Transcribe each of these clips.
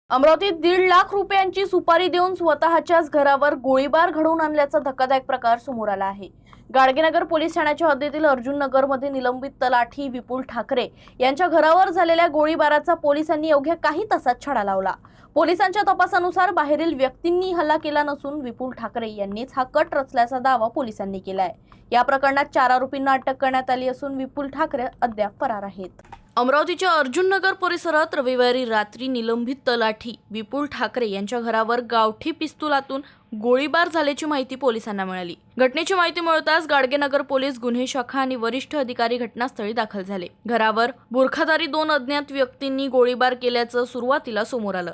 अमरावतीत 1.5 लाख रुपयांची सुपारी देऊन स्वतःच्याच घरावर गोळीबार घडवून आणल्याचा धक्कादायक प्रकार समोर आला आहे। गाडगेनगर पोलीस ठाण्याच्या हद्दीतील अर्जुन नगरमध्ये निलंबित तलाठी विपुल ठाकरे यांच्या घरावर झालेल्या गोळीबाराचा पोलिसांनी अवघ्या काही तासात छडा लावला। पोलिसांच्या तपासानुसार बाहेरील व्यक्तींनी हल्ला केला नसून विपुल ठाकरे यांनीच हा कट रचल्याचा दावा पोलिसांनी केलाय। या प्रकरणात 4 आरोपींना अटक करण्यात आली असून विपुल ठाकरे अद्याप फरार आहेत। अमरावतीच्या अर्जुन नगर परिसरात रविवारी रात्री निलंबित तलाठी विपुल ठाकरे यांच्या घरावर गावठी पिस्तुलातून गोळीबार झाल्याची माहिती पोलिसांना मिळाली। घटनेची माहिती मिळताच गाडगेनगर पोलीस गुन्हे शाखा आणि वरिष्ठ अधिकारी घटनास्थळी दाखल झाले। घरावर बुरखाधारी 2 अज्ञात व्यक्तींनी गोळीबार केल्याचं सुरुवातीला समोर आलं,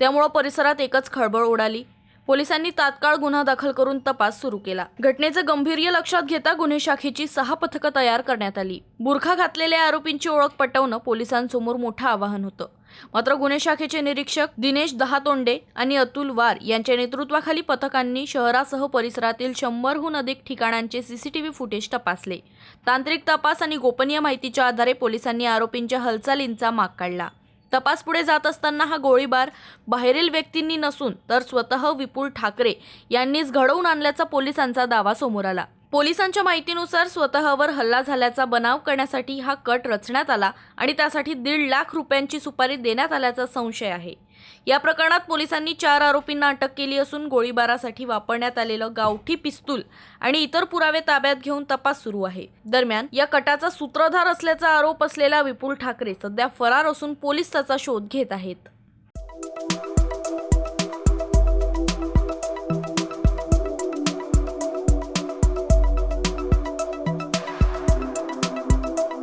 त्यामुळे परिसरात एकच खळबळ उडाली। पोलिसांनी तात्काळ गुन्हा दाखल करून तपास सुरू केला। घटनेचे गांभीर्य लक्षात घेता गुन्हे शाखेची 6 पथकं तयार करण्यात आली। बुरखा घातलेल्या आरोपींची ओळख पटवणं पोलिसांसमोर मोठं आव्हान होतं। मात्र गुन्हे शाखेचे निरीक्षक दिनेश दहातोंडे आणि अतुल वार यांच्या नेतृत्वाखाली पथकांनी शहरासह परिसरातील 100हून अधिक ठिकाणांचे सीसीटीव्ही फुटेज तपासले। तांत्रिक तपास आणि गोपनीय माहितीच्या आधारे पोलिसांनी आरोपींच्या हालचालींचा माग काढला। तपास पुढे जात असताना हा गोळीबार बाहेरील व्यक्तींनी नसून तर स्वतः विपुल ठाकरे यांनीच घडवून आणल्याचा पोलिसांचा दावा समोर आला। पोलिसांच्या माहितीनुसार स्वतःवर हल्ला झाल्याचा बनाव करण्यासाठी हा कट रचण्यात आला आणि त्यासाठी 1.5 लाख रुपयांची सुपारी देण्यात आल्याचा संशय आहे। या प्रकरणात पोलिसांनी 4 आरोपींना अटक केली असून गोळीबारासाठी वापरण्यात आलेलं गावठी पिस्तूल आणि इतर पुरावे ताब्यात घेऊन तपास सुरू आहे। दरम्यान या कटाचा सूत्रधार असल्याचा आरोप असलेला विपुल ठाकरे सध्या फरार असून पोलीस त्याचा शोध घेत आहेत।